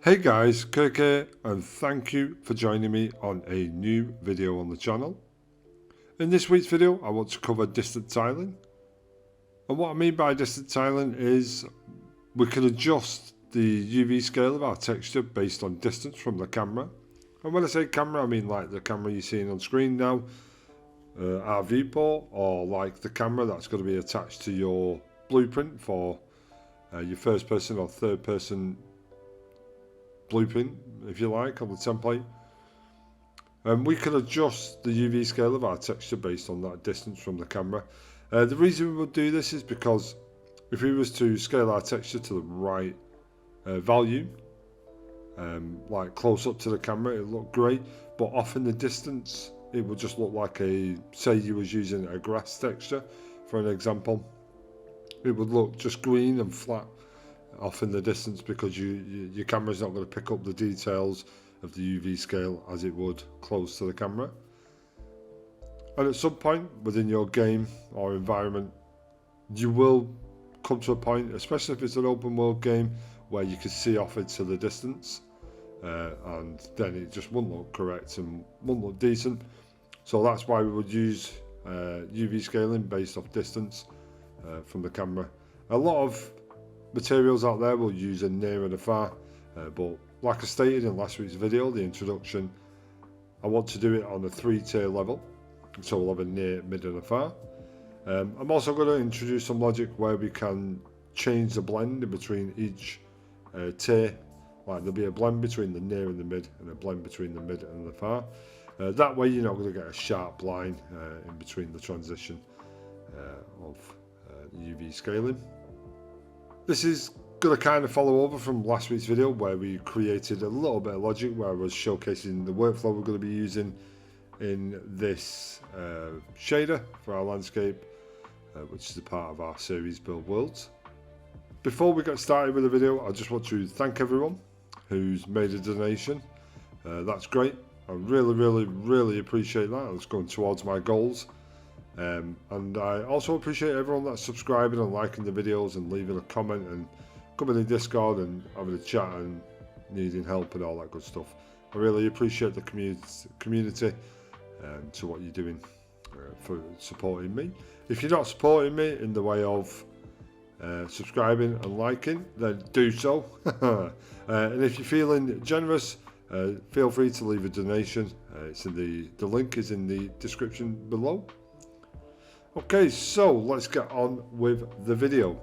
Hey guys, Kirk here, and thank you for joining me on a new video on the channel. In this week's video, I want to cover distance tiling. And what I mean by distance tiling is we can adjust the UV scale of our texture based on distance from the camera. And when I say camera, I mean like the camera you're seeing on screen now, our viewport, or like the camera that's going to be attached to your blueprint for your first person or third person blueprint, if you like, on the template. We can adjust the UV scale of our texture based on that distance from the camera. The reason we would do this is because if we was to scale our texture to the right value, like close up to the camera, it looked great, but off in the distance it would just look like say you was using a grass texture for an example. It would look just green and flat off in the distance because your camera's not going to pick up the details of the UV scale as it would close to the camera. And at some point within your game or environment, you will come to a point, especially if it's an open world game, where you can see off into the distance, and then it just won't look correct and won't look decent. So that's why we would use UV scaling based off distance from the camera. A lot of materials out there will use a near and a far, but like I stated in last week's video, the introduction, I want to do it on a 3-tier level, so we'll have a near, mid and a far. I'm also going to introduce some logic where we can change the blend in between each tier, like there'll be a blend between the near and the mid and a blend between the mid and the far. That way you're not going to get a sharp line in between the transition of UV scaling. This is going to kind of follow over from last week's video where we created a little bit of logic where I was showcasing the workflow we're going to be using in this shader for our landscape, which is a part of our series Build Worlds. Before we get started with the video, I just want to thank everyone who's made a donation. That's great. I really appreciate that. It's going towards my goals. And I also appreciate everyone that's subscribing and liking the videos and leaving a comment and coming in Discord and having a chat and needing help and all that good stuff. I really appreciate the community to what you're doing for supporting me. If you're not supporting me in the way of subscribing and liking, then do so. And if you're feeling generous, feel free to leave a donation. It's in the link is in the description below. Okay, so let's get on with the video.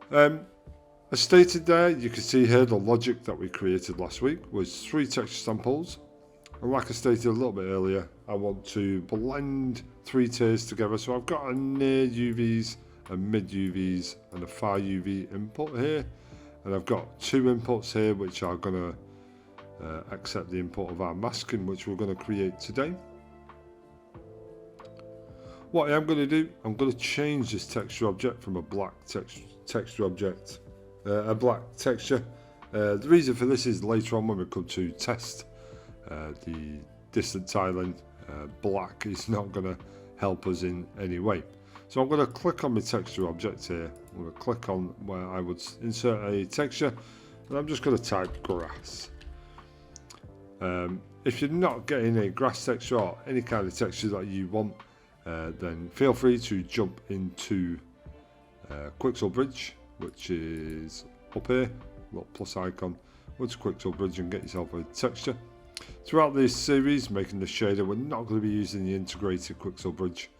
As stated there, you can see here the logic that we created last week was 3 texture samples. And like I stated a little bit earlier, I want to blend 3 tiers together. So I've got a near UVs, a mid UVs and a far UV input here. And I've got 2 inputs here which are going to accept the input of our masking, which we're going to create today. What I am going to do, I'm going to change this texture object from a black texture object, a black texture. The reason for this is later on when we come to test the distance tiling, black is not going to help us in any way. So I'm going to click on my texture object here. I'm going to click on where I would insert a texture, and I'm just going to type grass. If you're not getting a grass texture or any kind of texture that you want, then feel free to jump into Quixel Bridge, which is up here, little plus icon. Go to Quixel Bridge and get yourself a texture. Throughout this series, making the shader, we're not going to be using the integrated Quixel Bridge.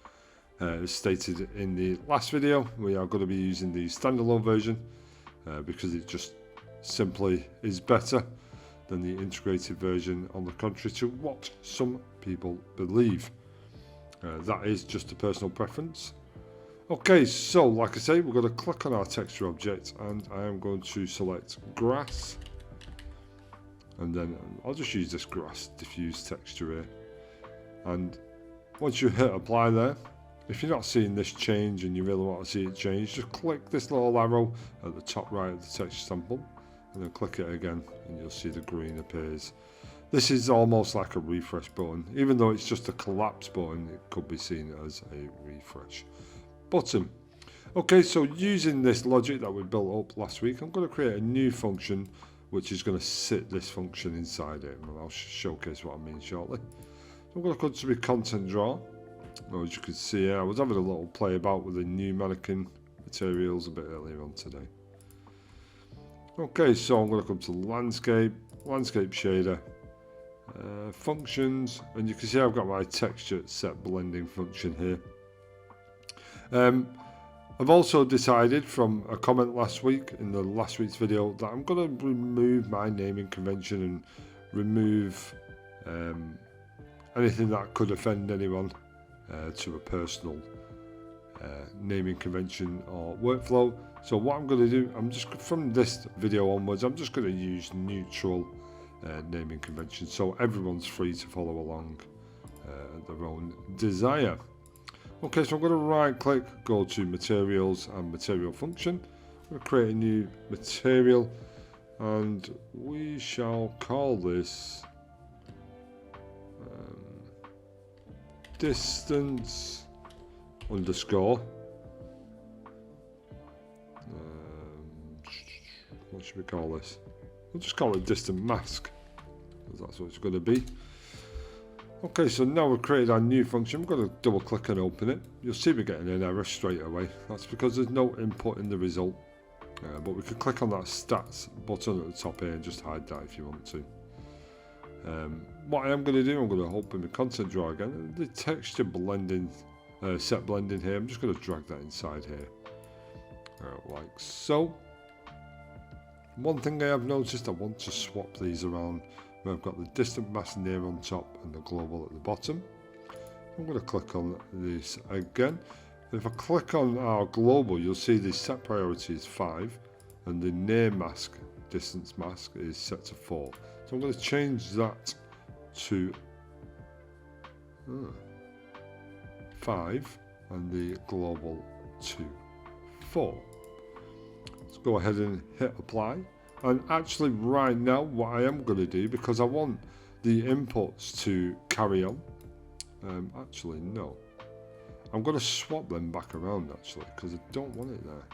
As stated in the last video, we are going to be using the standalone version because it just simply is better than the integrated version, on the contrary to what some people believe. That is just a personal preference. Okay, so like I say, we're going to click on our texture object and I am going to select grass, and then I'll just use this grass diffuse texture here. And once you hit apply there, if you're not seeing this change and you really want to see it change, just click this little arrow at the top right of the texture sample and then click it again and you'll see the green appears. This is almost like a refresh button. Even though it's just a collapse button, it could be seen as a refresh button. Okay, so using this logic that we built up last week, I'm going to create a new function which is going to sit this function inside it, and I'll showcase what I mean shortly. So I'm going to come to my content drawer. As you can see here, I was having a little play about with the new mannequin materials a bit earlier on today. Okay, so I'm going to come to landscape shader, functions, and you can see I've got my texture set blending function here. I've also decided from a comment last week in the last week's video that I'm going to remove my naming convention and remove anything that could offend anyone to a personal naming convention or workflow. So what I'm going to do, I'm just from this video onwards, I'm just going to use neutral naming conventions, so everyone's free to follow along at their own desire. Okay, so I'm going to right click, go to materials and material function. I'm going to create a new material, and we shall call this distance underscore. What should we call this? We'll just call it distant mask, because that's what it's going to be. Okay, so now we've created our new function. I'm going to double click and open it. You'll see we're getting an error straight away. That's because there's no input in the result. But we could click on that stats button at the top here and just hide that if you want to. What I am going to do, I'm going to open the content drawer again. The texture blending, set blending here, I'm just going to drag that inside here. Like so. One thing I have noticed, I want to swap these around. Where I've got the distant mask near on top and the global at the bottom. I'm going to click on this again. If I click on our global, you'll see the set priority is 5 and the near mask, distance mask, is set to 4. So I'm going to change that to 5 and the global to 4. Let's go ahead and hit apply. And actually right now what I am going to do, because I want the inputs to carry on, actually no, I'm going to swap them back around actually, because I don't want it there.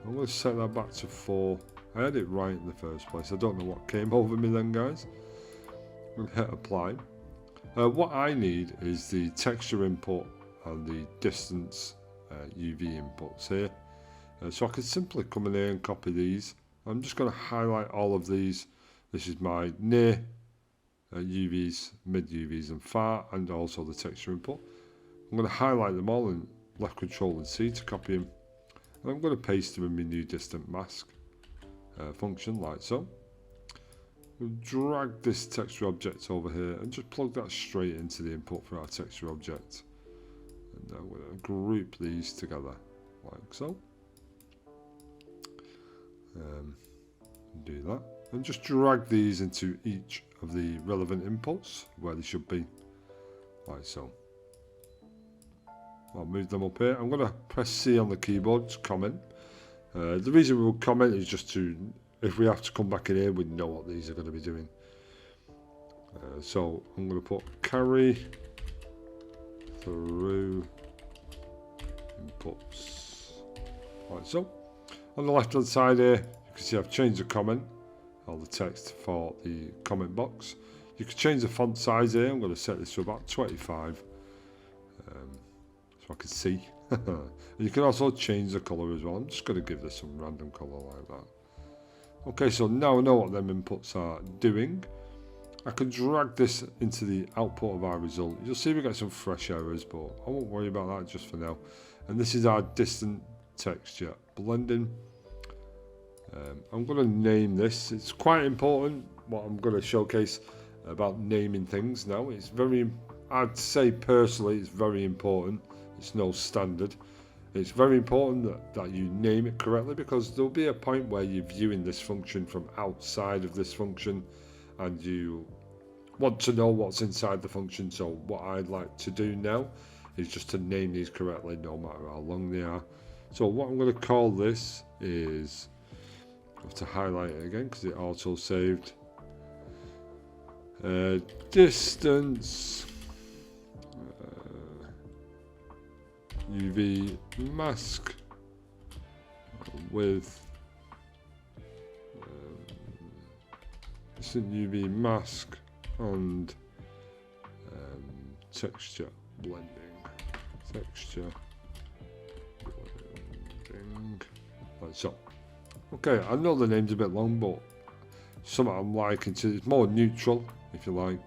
I'm going to set that back to 4. I had it right in the first place. I don't know what came over me then, guys. I'm going to hit apply. What I need is the texture input and the distance UV inputs here. So I can simply come in here and copy these. I'm just going to highlight all of these. This is my near UVs, mid UVs and far, and also the texture input. I'm going to highlight them all and left control and C to copy them. And I'm going to paste them in my new distant mask function like so. We'll drag this texture object over here and just plug that straight into the input for our texture object. And now we're going to group these together like so. Do that and just drag these into each of the relevant inputs where they should be like so. I'll move them up here. I'm going to press C on the keyboard to comment. The reason we'll comment is just to, if we have to come back in here, we know what these are going to be doing. So I'm going to put carry through inputs like so. On the left hand side here, you can see I've changed the comment, or the text for the comment box. You can change the font size here. I'm going to set this to about 25 so I can see. You can also change the colour as well. I'm just going to give this some random colour like that. Okay, so now I know what them inputs are doing. I can drag this into the output of our result. You'll see we get some fresh errors, but I won't worry about that just for now. And this is our distant texture blending. I'm going to name this. It's quite important what I'm going to showcase about naming things now. It's very, I'd say personally, it's very important. It's no standard. It's very important that you name it correctly, because there'll be a point where you're viewing this function from outside of this function and you want to know what's inside the function. So what I'd like to do now is just to name these correctly no matter how long they are. So what I'm going to call this is, I have to highlight it again because it auto saved, distance UV mask with distant UV mask and texture blending. Texture blending. Like so. Okay, I know the name's a bit long, but something I'm liking to. It's more neutral, if you like.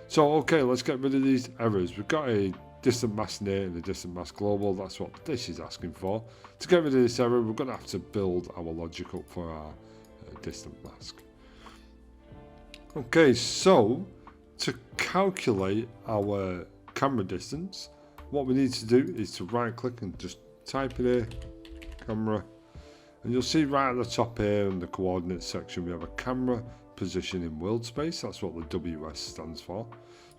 So okay, let's get rid of these errors. We've got a distant mask near and a distant mask global. That's what this is asking for. To get rid of this error, we're going to have to build our logic up for our distant mask. Okay, so to calculate our camera distance, what we need to do is to right click and just type in here, camera, and you'll see right at the top here in the coordinates section we have a camera position in world space. That's what the WS stands for.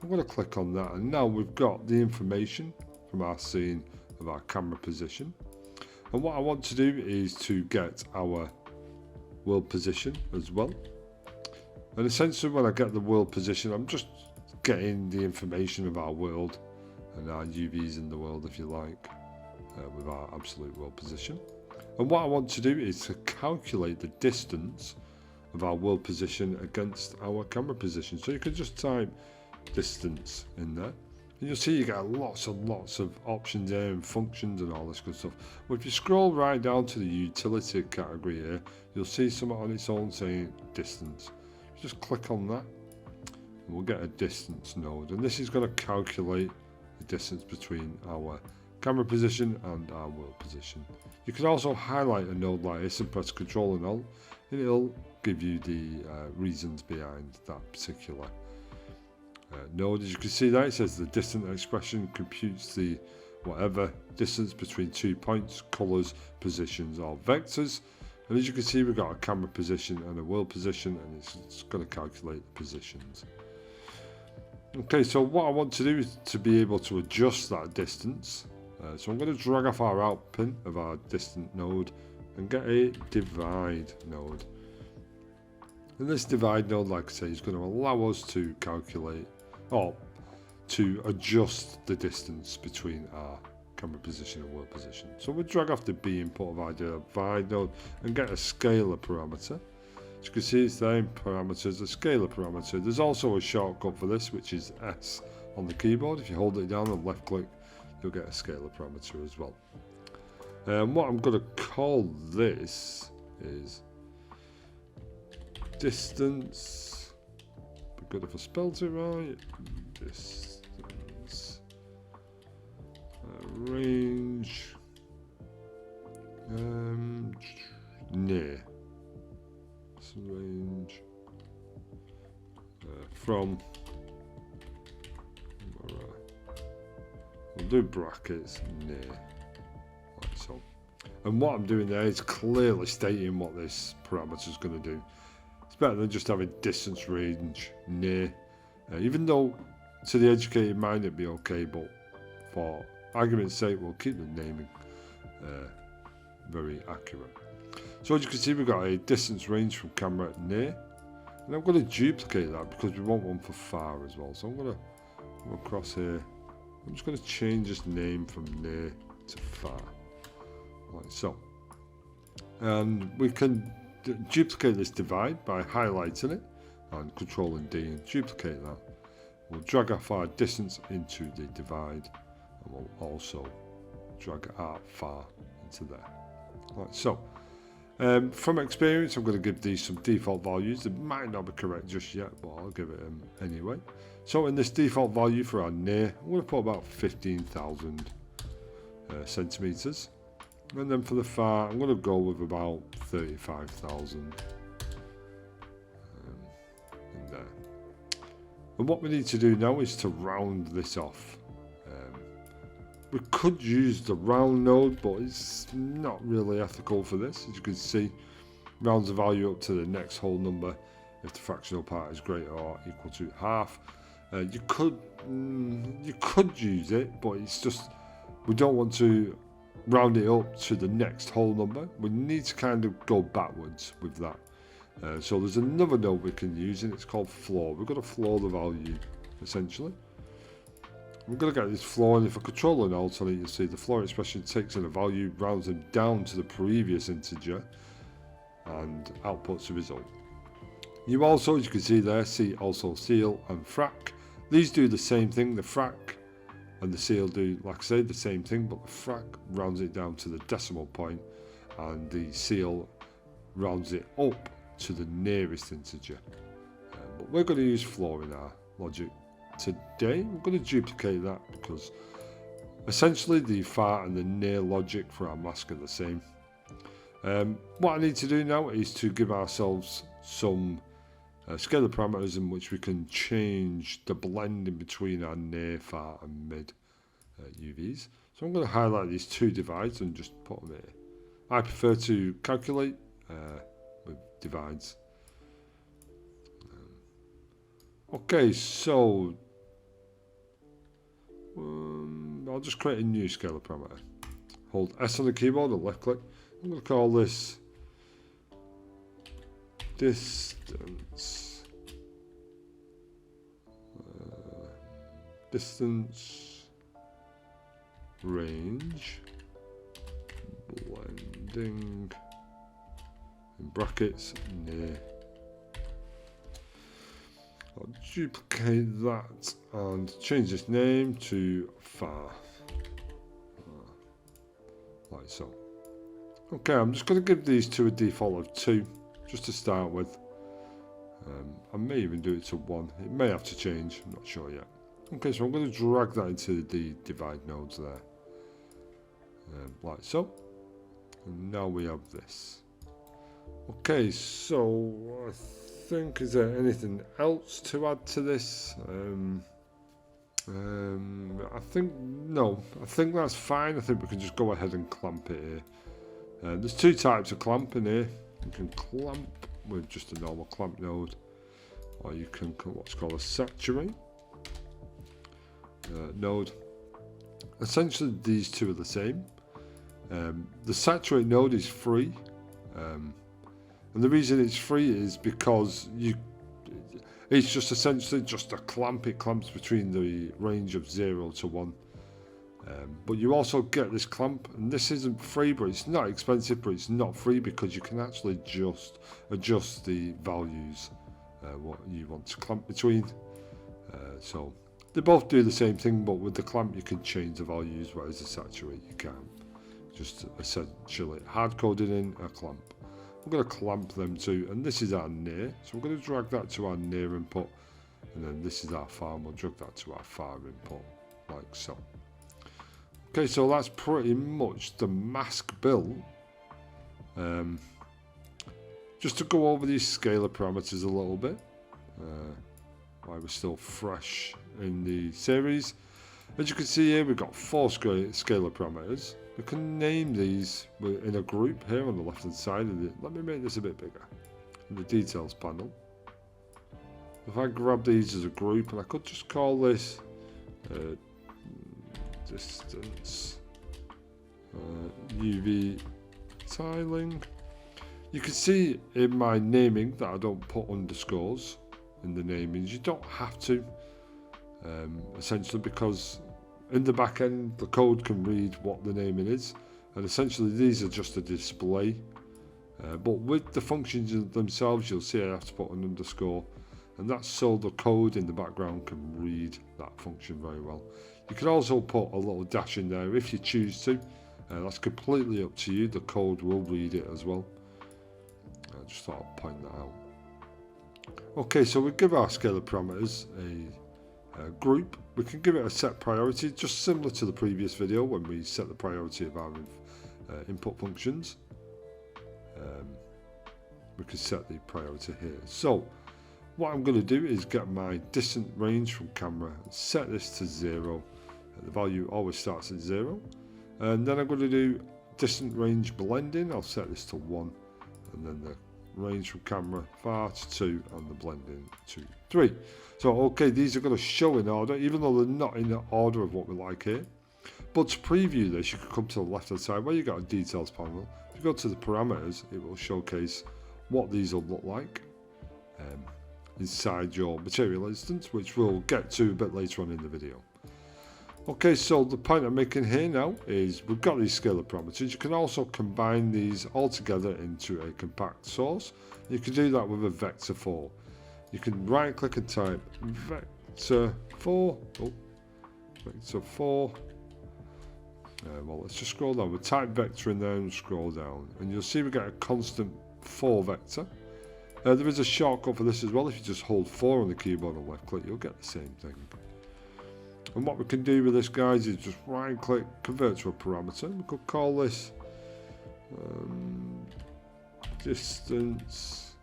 I'm going to click on that, and now we've got the information from our scene of our camera position. And what I want to do is to get our world position as well. And essentially when I get the world position, I'm just getting the information of our world and our UVs in the world, if you like, with our absolute world position. And what I want to do is to calculate the distance of our world position against our camera position. So you can just type distance in there, and you'll see you get lots and lots of options there and functions and all this good stuff. But if you scroll right down to the utility category here, you'll see something on its own saying distance. Just click on that and we'll get a distance node, and this is going to calculate the distance between our camera position and our world position. You can also highlight a node like this and press Ctrl and Alt, and it'll give you the reasons behind that particular node. As you can see there, it says the distance expression computes the whatever distance between 2 points, colours, positions or vectors. And as you can see, we've got a camera position and a world position, and it's going to calculate the positions. Okay, so what I want to do is to be able to adjust that distance. So I'm going to drag off our out pin of our distant node and get a divide node. And this divide node, like I say, is going to allow us to calculate or to adjust the distance between our camera position and world position. So we'll drag off the B input of our divide node and get a scalar parameter. As you can see, it's there in parameters, a scalar parameter. There's also a shortcut for this, which is S on the keyboard. If you hold it down and left click, you'll get a scalar parameter as well. What I'm going to call this is distance. Be good if I spelled it right. Distance. Range. Near. Range. From. We'll do brackets near. Like so. And what I'm doing there is clearly stating what this parameter is going to do. It's better than just having distance, range, near. Even though to the educated mind it'd be okay, but for argument's sake we'll keep the naming very accurate. So as you can see, we've got a distance range from camera near, and I'm going to duplicate that because we want one for far as well. So I'm going to go across here. I'm just going to change this name from near to far, like so. And we can duplicate this divide by highlighting it and controlling D and duplicate that. We'll drag off our distance into the divide, and we'll also drag our far into there, like so. From experience, I'm going to give these some default values. They might not be correct just yet, but I'll give it anyway. So in this default value for our near, I'm going to put about 15,000 centimeters. And then for the far, I'm going to go with about 35,000 in there. And what we need to do now is to round this off. We could use the round node, but it's not really ethical for this. As you can see, rounds the value up to the next whole number if the fractional part is greater or equal to half. You could use it, but it's just, we don't want to round it up to the next whole number. We need to kind of go backwards with that. So there's another node we can use, and it's called floor. We've got to floor the value essentially. We're going to get this floor, and if I control an alt on it, you'll see the floor expression takes in a value, rounds them down to the previous integer, and outputs the result. You also, as you can see there, see also seal and frac. These do the same thing. The frac and the seal do, like I say, the same thing, but the frac rounds it down to the decimal point and the seal rounds it up to the nearest integer. But we're going to use floor in our logic today. We're going to duplicate that because essentially the far and the near logic for our mask are the same. What I need to do now is to give ourselves some scalar parameters in which we can change the blending between our near, far and mid UVs. So I'm going to highlight these two divides and just put them here. I prefer to calculate with divides. Okay, so I'll just create a new scalar parameter. Hold S on the keyboard and left click. I'm going to call this distance. Distance range blending in brackets near. I'll duplicate that and change this name to far, like so. Okay, I'm just going to give these two a default of 2 just to start with. I may even do it to 1. It may have to change, I'm not sure yet. Okay, so I'm going to drag that into the divide nodes there, like so. And now we have this. Okay, so I think, is there anything else to add to this? I think no. I think that's fine. I think we can just go ahead and clamp it here. There's 2 types of clamp in here. You can clamp with just a normal clamp node, or you can what's called a saturate node. Essentially, these two are the same. The saturate node is free, and the reason it's free is because it's just essentially just a clamp. It clamps between the range of 0 to 1. But you also get this clamp, and this isn't free, but it's not expensive, but it's not free because you can actually just adjust the values what you want to clamp between. So they both do the same thing, but with the clamp you can change the values, whereas the saturate you can't. Just essentially hard coded in a clamp. We're going to clamp them too, and this is our near, so we're going to drag that to our near input, and then this is our far, and we'll drag that to our far input, like so. Okay, so that's pretty much the mask build. Just to go over these scalar parameters a little bit, while we're still fresh in the series. As you can see here, we've got 4 scalar parameters. We can name these in a group here on the left hand side of it. Let me make this a bit bigger in the details panel. If I grab these as a group, and I could just call this distance UV tiling. You can see in my naming that I don't put underscores in the namings. You don't have to, essentially, because in the back end the code can read what the naming is, and essentially these are just a display, but with the functions themselves you'll see I have to put an underscore, and that's so the code in the background can read that function very well. You can also put a little dash in there if you choose to. That's completely up to you. The code will read it as well. I just thought I'd point that out. Okay, so we give our scalar parameters a group. We can give it a set priority, just similar to the previous video when we set the priority of our input functions. We can set the priority here. So what I'm going to do is get my distant range from camera and set this to 0. The value always starts at 0. And then I'm going to do distant range blending. I'll set this to 1. And then the range from camera far to 2 and the blending to 3. So okay, these are going to show in order, even though they're not in the order of what we like here. But to preview this, you can come to the left hand side where you got a details panel. If you go to the parameters, it will showcase what these will look like inside your material instance, which we'll get to a bit later on in the video. Okay, so the point I'm making here now is we've got these scalar parameters. You can also combine these all together into a compact source. You can do that with a vector 4. You can right click and type vector 4. Oh, vector 4. Well, let's just scroll down. We'll type vector in there and scroll down. And you'll see we get a constant 4 vector. There is a shortcut for this as well. If you just hold 4 on the keyboard and left click, you'll get the same thing. And what we can do with this, guys, is just right click, convert to a parameter. We could call this distance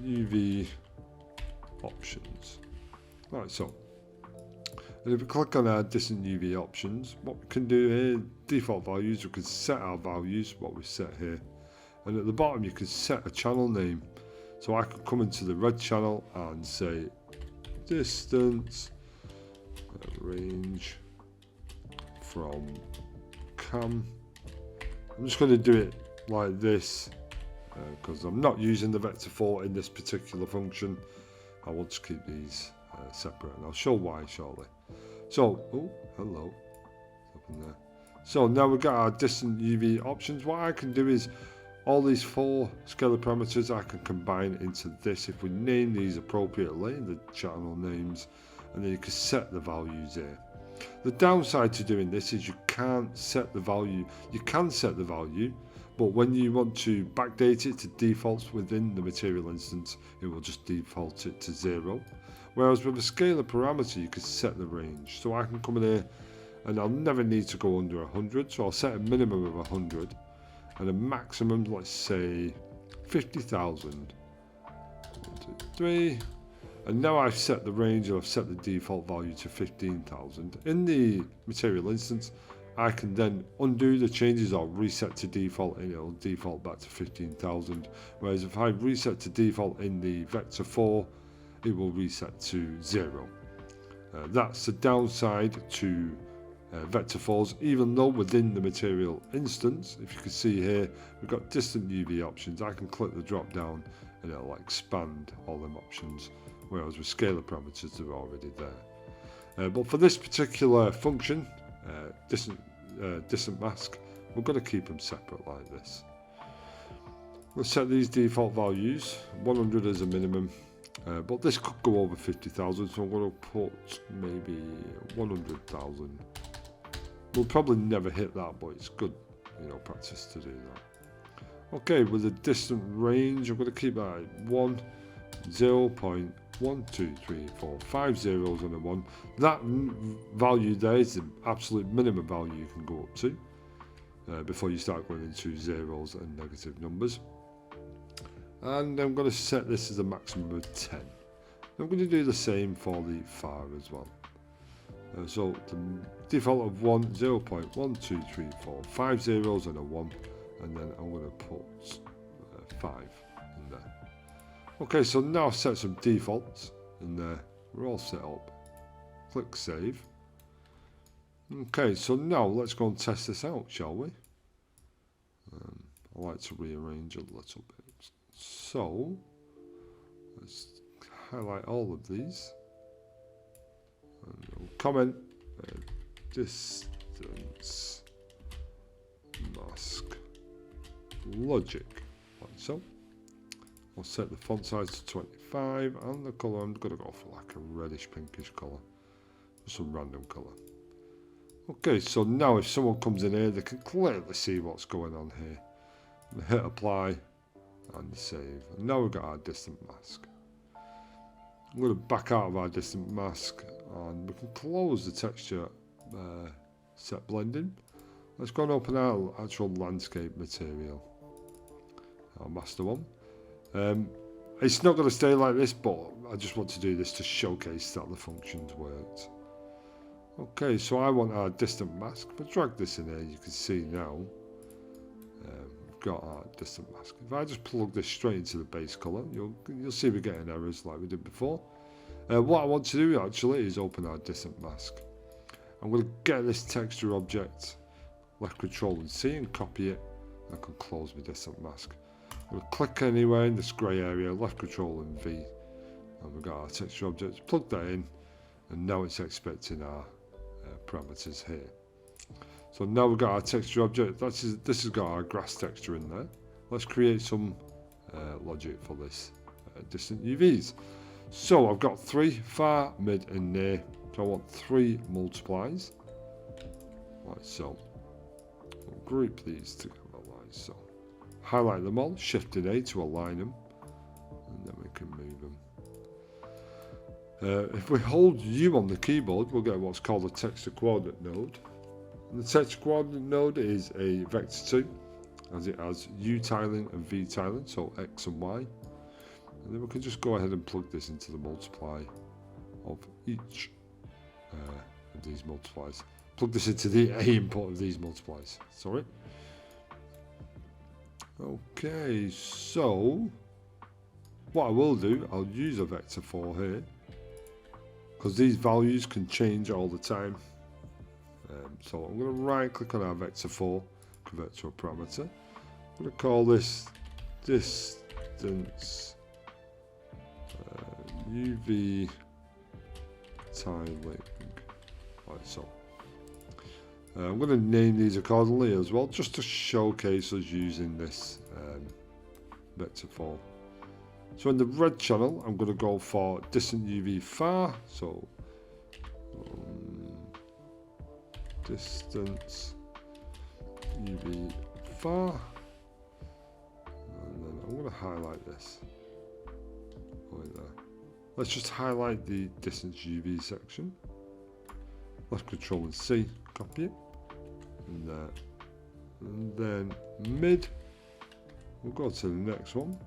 UV options. Right, so. And if we click on our distant UV options, what we can do here, default values, we can set our values, what we set here. And at the bottom you can set a channel name. So I can come into the red channel and say distance range from cam. I'm just going to do it like this because I'm not using the vector 4 in this particular function. I want to keep these separate, and I'll show why shortly. So, oh, hello, up in there. So now we've got our distant UV options. What I can do is all these 4 scalar parameters I can combine into this if we name these appropriately, the channel names, and then you can set the values here. The downside to doing this is you can't set the value. You can set the value, but when you want to backdate it to defaults within the material instance, it will just default it to 0. Whereas with a scalar parameter, you can set the range. So I can come in here and I'll never need to go under 100. So I'll set a minimum of 100 and a maximum, let's say 50,000. 1, 2, 3. And now I've set the range and I've set the default value to 15,000. In the material instance, I can then undo the changes or reset to default and it'll default back to 15,000. Whereas if I reset to default in the vector 4, it will reset to 0. That's the downside to vector 4s, even though within the material instance, if you can see here, we've got distant UV options. I can click the drop down and it'll expand all them options, whereas with scalar parameters they're already there. But for this particular function, distant mask, we're going to keep them separate like this. We'll set these default values, 100 as a minimum. But this could go over 50,000, so I'm going to put maybe 100,000. We'll probably never hit that, but it's good, practice to do that. Okay, with the distant range, I'm going to keep that at 1, 0.1, 2, 3, 4, 5 zeros and a 1. That value there is the absolute minimum value you can go up to before you start going into zeros and negative numbers. And I'm going to set this as a maximum of 10. I'm going to do the same for the far as well. So the default of 1, 0.1, 2, 3, 4, 5 zeros and a 1. And then I'm going to put 5 in there. Okay, so now I've set some defaults in there. We're all set up. Click save. Okay, so now let's go and test this out, shall we? I like to rearrange a little bit. So let's highlight all of these and we'll comment distance mask logic like so. I'll set the font size to 25 and the colour I'm going to go for like a reddish pinkish colour, some random colour. Okay, so now if someone comes in here they can clearly see what's going on here. Hit apply and save. And now we've got our distant mask. I'm going to back out of our distant mask and we can close the texture set blending. Let's go and open our actual landscape material, our master one. It's not going to stay like this, but I just want to do this to showcase that the functions worked. Okay, so I want our distant mask. If I drag this in here, you can see now got our distant mask. If I just plug this straight into the base color, you'll see we're getting errors like we did before. What I want to do actually is open our distant mask. I'm going to get this texture object, left control and C and copy it. I can close my distant mask. I'm going to click anywhere in this grey area, left control and V, and we've got our texture object. Plug that in, and now it's expecting our parameters here. So now we've got our texture object. This has got our grass texture in there. Let's create some logic for this distant UVs. So I've got 3 far, mid and near. So I want 3 multiplies. Like so. We'll group these together like so. Highlight them all, Shift and A to align them, and then we can move them. If we hold U on the keyboard, we'll get what's called a texture coordinate node. And the texture coordinate node is a vector 2, as it has U tiling and V tiling, so X and Y. And then we can just go ahead and plug this into the multiply of each of these multiplies. Plug this into the A input of these multiplies. Sorry. Okay, so what I will do, I'll use a vector 4 here, because these values can change all the time. So I'm going to right click on our vector 4, convert to a parameter. I'm going to call this distance UV tiling, like so. I'm going to name these accordingly as well, just to showcase us using this vector 4. So in the red channel, I'm going to go for distant UV far, so distance UV far, and then I'm going to highlight this right there. Let's just highlight the distance UV section. Let's Control and C, copy it, and there, and then mid. We'll go to the next one,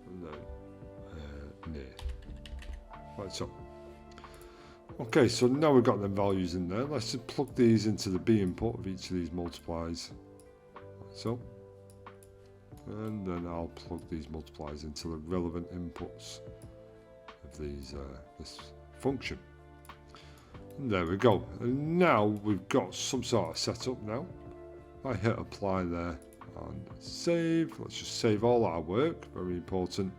and then near, like so. Okay, so now we've got them values in there. Let's just plug these into the B input of each of these multiplies, like so. And then I'll plug these multiplies into the relevant inputs of these this function. And there we go. And now we've got some sort of setup now. I hit apply there and save. Let's just save all our work, very important.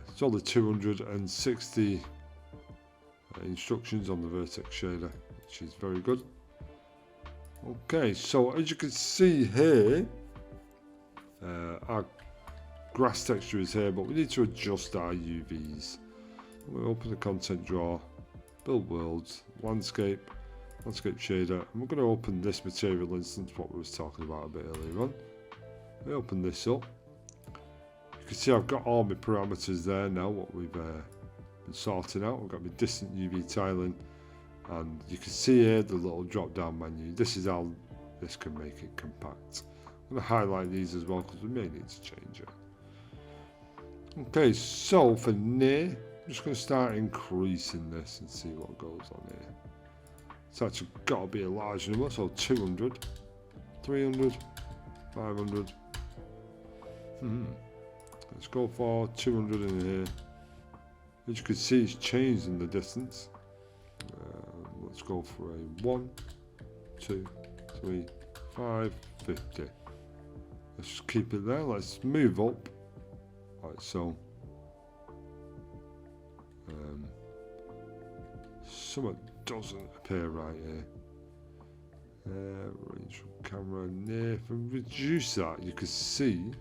It's only 260 instructions on the vertex shader, which is very good. Okay, so as you can see here, our grass texture is here, but we need to adjust our UVs. We'll open the content drawer, build worlds, landscape shader, and we're going to open this material instance, what we was talking about a bit earlier on. We open this up. You can see I've got all my parameters there now, what we've been sorting out. We've got my distant UV tiling, and you can see here the little drop down menu. This is how this can make it compact. I'm going to highlight these as well because we may need to change it. Okay, so for near, I'm just going to start increasing this and see what goes on here. It's actually got to be a large number, so 200, 300, 500. Let's go for 200 in here. As you can see, it's changed in the distance. Let's go for a 1, 2, 3, 5, 50. Let's just keep it there. Let's move up, like so. Something doesn't appear right here. Range from camera near. If we reduce that, you can see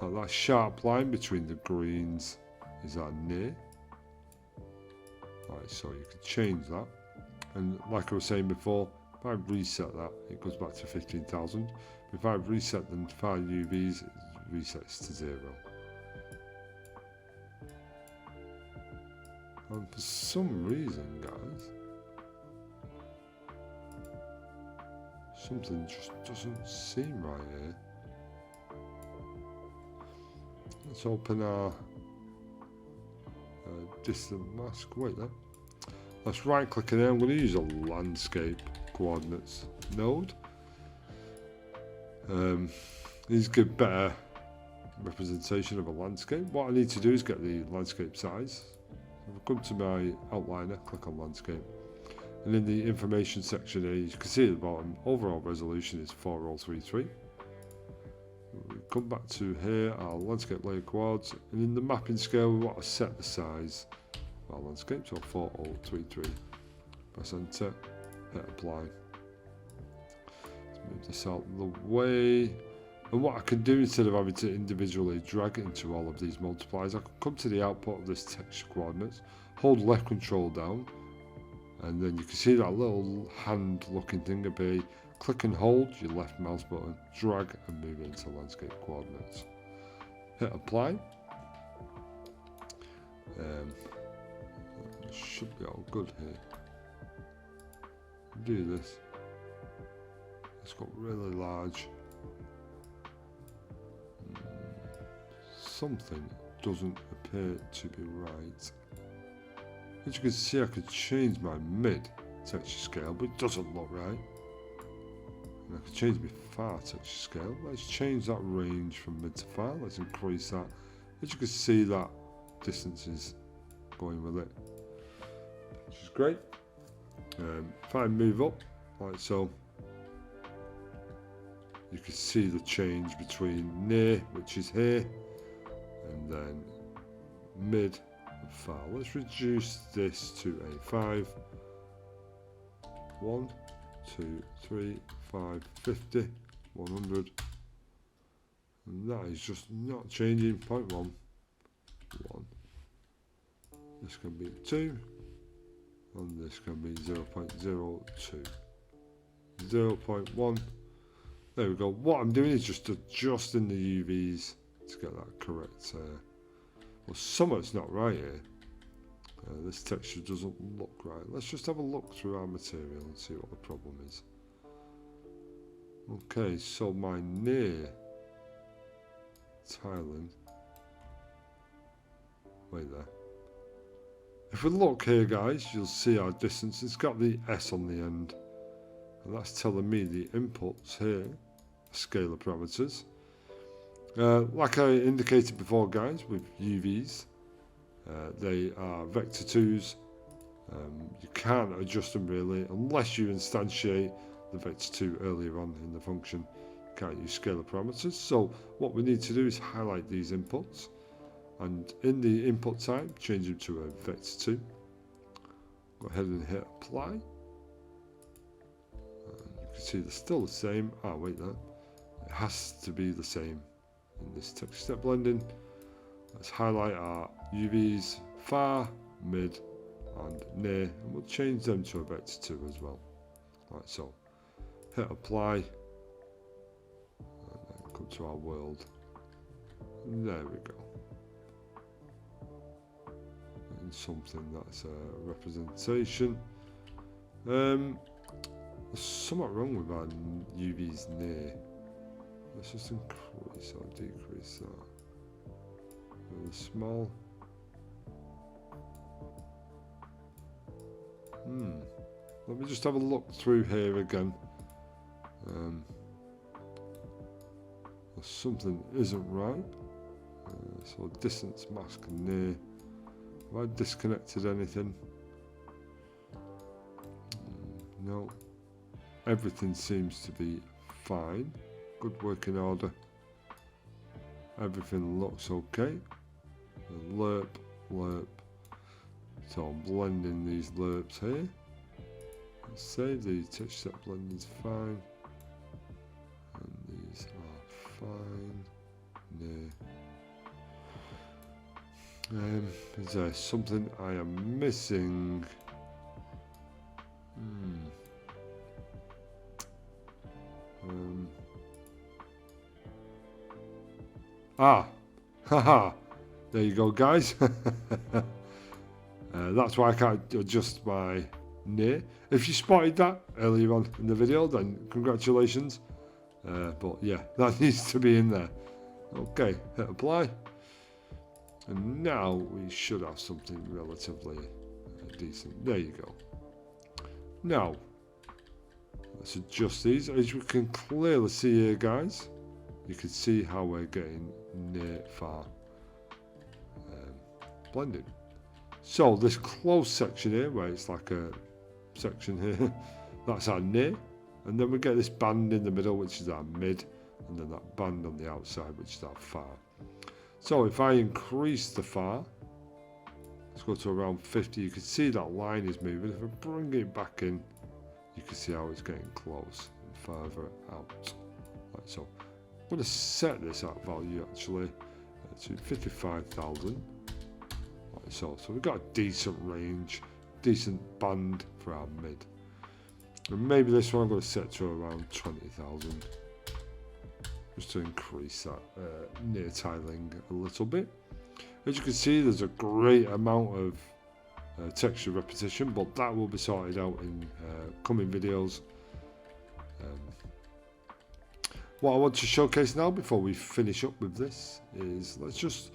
that sharp line between the greens is that near. Right, so you can change that. And like I was saying before, if I reset that, it goes back to 15,000. If I reset them to 5 UVs, it resets to 0. And for some reason, guys, something just doesn't seem right here. Let's open our distant mask. Wait there. Let's right click in there. I'm going to use a landscape coordinates node. These give better representation of a landscape. What I need to do is get the landscape size. I'll come to my outliner, click on landscape, and in the information section here, you can see at the bottom, overall resolution is 4033. We come back to here, our landscape layer quads, and in the mapping scale we want to set the size of our landscape, so 4033. Press enter, hit apply. Let's move this out of the way. And what I can do, instead of having to individually drag it into all of these multipliers, I can come to the output of this texture coordinates, hold left control down, and then you can see that little hand looking thing appear. Click and hold your left mouse button, drag and move into landscape coordinates. Hit apply. Should be all good here. Do this. It's got really large. Something doesn't appear to be right. As you can see, I could change my mid texture scale, but it doesn't look right. And I can change my far texture scale. Let's change that range from mid to far. Let's increase that. As you can see, that distance is going with it, which is great. If I move up like so, you can see the change between near, which is here, and then mid and far. Let's reduce this to a 5. 1, 2, 3, 5, 50, 100. And that is just not changing. 0.1, 1. This can be 2, and this can be 0.02. 0.1. There we go. What I'm doing is just adjusting the UVs to get that correct. Well, something's not right here. This texture doesn't look right. Let's just have a look through our material and see what the problem is. Okay, so my near tiling. Wait there. If we look here, guys, you'll see our distance. It's got the S on the end, and that's telling me the inputs here, scalar parameters. Like I indicated before, guys, with UVs, they are vector 2s. You can't adjust them really unless you instantiate the vector 2 earlier on in the function. You can't use scalar parameters. So what we need to do is highlight these inputs, and in the input type, change them to a vector 2. Go ahead and hit apply. And you can see they're still the same. Ah, wait, that it has to be the same in this texture step blending. Let's highlight our UVs far, mid, and near, and we'll change them to a vector 2 as well, like so. Hit apply, and then come to our world. And there we go. And something that's a representation. There's something wrong with our UVs near. Let's just increase or decrease that. Really small. Let me just have a look through here again. Something isn't right. So distance, mask, near. Have I disconnected anything? No. Everything seems to be fine. Good working order. Everything looks okay. Lerp, lerp. So I'm blending these lerps here. Let's save the texture set blend is fine. And these are fine. Near. Is there something I am missing? Haha, there you go, guys. That's why I can't adjust my near. If you spotted that earlier on in the video, then congratulations. But yeah, that needs to be in there. Okay, hit apply. And now we should have something relatively decent. There you go. Now, let's adjust these. As you can clearly see here, guys, you can see how we're getting near far blended. So this close section here, where it's like a section here, that's our near, and then we get this band in the middle, which is our mid, and then that band on the outside, which is our far. So if I increase the far, let's go to around 50, you can see that line is moving. If I bring it back in, you can see how it's getting close and further out. Right, so I'm going to set this at value actually to 55,000. Right, so we've got a decent range, decent band for our mid. And maybe this one I'm going to set to around 20,000. Just to increase that near tiling a little bit. As you can see, there's a great amount of texture repetition, but that will be sorted out in coming videos. What I want to showcase now before we finish up with this is let's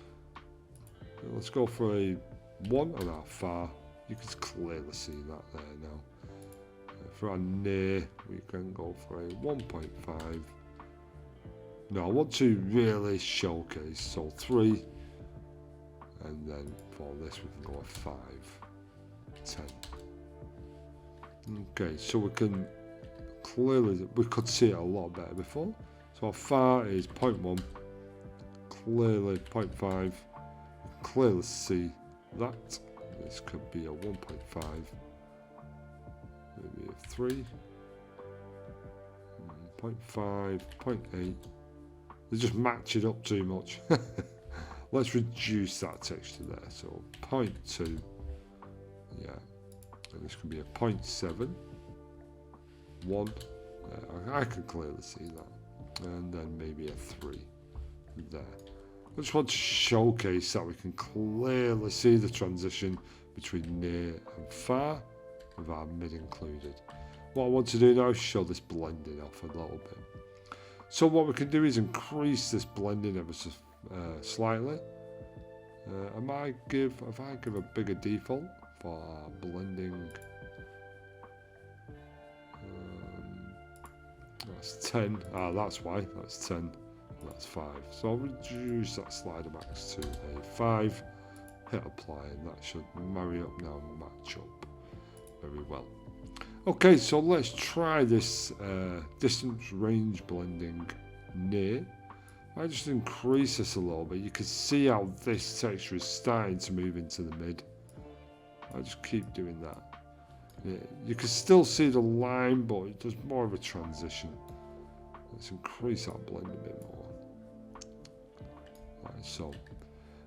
go for a 1 on our far. You can clearly see that there now. For our near, we can go for a 1.5. No, I want to really showcase, so 3, and then for this we can go a 5, 10. Okay, so we can clearly, we could see it a lot better before. So our far is 0.1, clearly 0.5, clearly see that. This could be a 1.5, maybe a 3, 0.5, 0.8. They just match it up too much. Let's reduce that texture there. So 0.2, yeah, and this could be a 0.7, 1. I can clearly see that, and then maybe a 3 there. I just want to showcase that we can clearly see the transition between near and far, with our mid included. What I want to do now is show this blending off a little bit. So what we can do is increase this blending ever so slightly. If I give a bigger default for our blending, that's 10. That's why. That's 10. That's 5. So I'll reduce that slider max to a 5. Hit apply, and that should marry up now and match up very well. Okay, so let's try this distance range blending near. I just increase this a little bit. You can see how this texture is starting to move into the mid. I just keep doing that. Yeah, you can still see the line, but it does more of a transition. Let's increase that blend a bit more. Right, so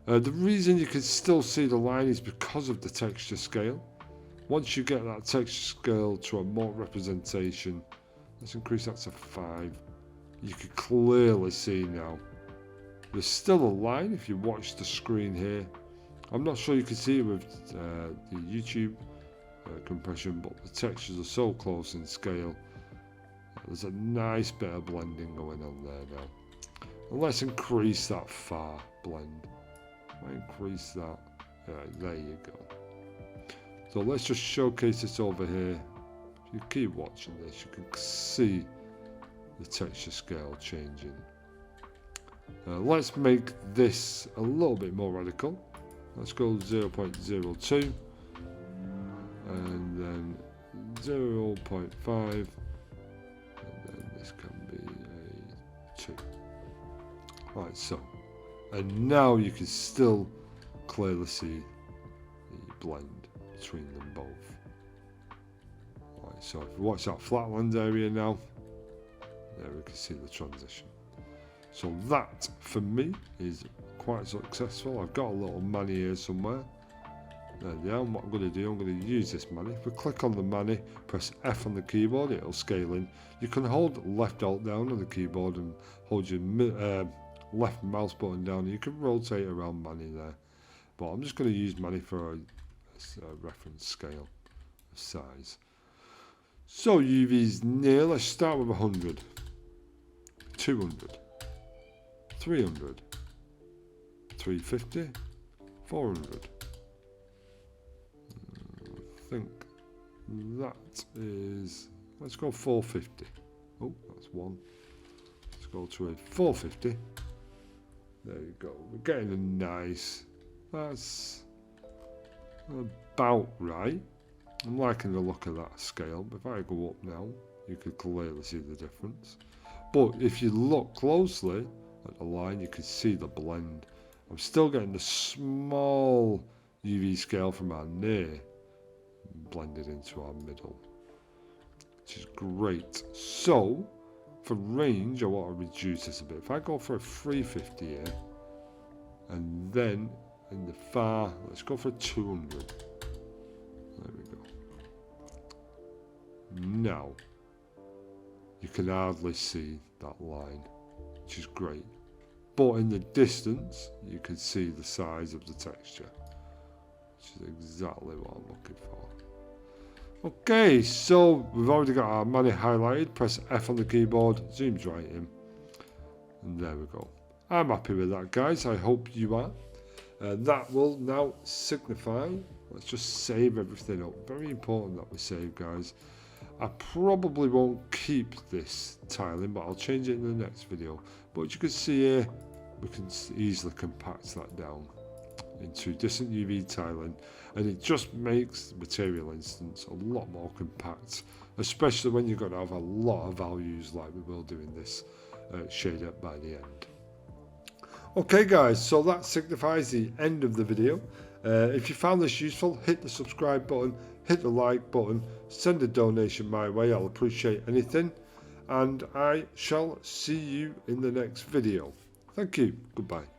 the reason you can still see the line is because of the texture scale. Once you get that texture scale to a more representation, let's increase that to 5. You can clearly see now. There's still a line if you watch the screen here. I'm not sure you can see it with the YouTube compression, but the textures are so close in scale. There's a nice bit of blending going on there now. And let's increase that far blend. I increase that. There you go. So let's just showcase this over here. If you keep watching this, you can see the texture scale changing. Let's make this a little bit more radical. Let's go 0.02 and then 0.5, and then this can be a 2. Right, so, and now you can still clearly see the blend between them both. Right, so if we watch that flatland area now, there we can see the transition. So that for me is quite successful. I've got a little mani here somewhere. There they are. And what I'm going to do, I'm going to use this mani. If we click on the mani, press F on the keyboard, it'll scale in. You can hold left alt down on the keyboard and hold your left mouse button down. You can rotate around mani there. But I'm just going to use mani for a reference scale of size. So UV's near. Let's start with 100, 200, 300, 350, 400. I think that is, let's go 450. Oh, that's 1. Let's go to a 450. There you go. We're getting a nice, that's about right. I'm liking the look of that scale, but if I go up now, you can clearly see the difference. But if you look closely at the line, you can see the blend. I'm still getting the small UV scale from our near blended into our middle, which is great. So for range, I want to reduce this a bit. If I go for a 350 here, and then in the far, let's go for a 200. There we go. Now you can hardly see that line, which is great. But in the distance, you can see the size of the texture, which is exactly what I'm looking for. Okay, so we've already got our Mani highlighted. Press F on the keyboard, zooms right in, and there we go. I'm happy with that, guys. I hope you are. That will now signify, let's just save everything up. Very important that we save, guys. I probably won't keep this tiling, but I'll change it in the next video. But as you can see here, we can easily compact that down into distant UV tiling, and it just makes the material instance a lot more compact, especially when you're going to have a lot of values like we will do in this shader by the end. Okay guys, so that signifies the end of the video. If you found this useful, hit the subscribe button, hit the like button, send a donation my way, I'll appreciate anything, and I shall see you in the next video. Thank you, goodbye.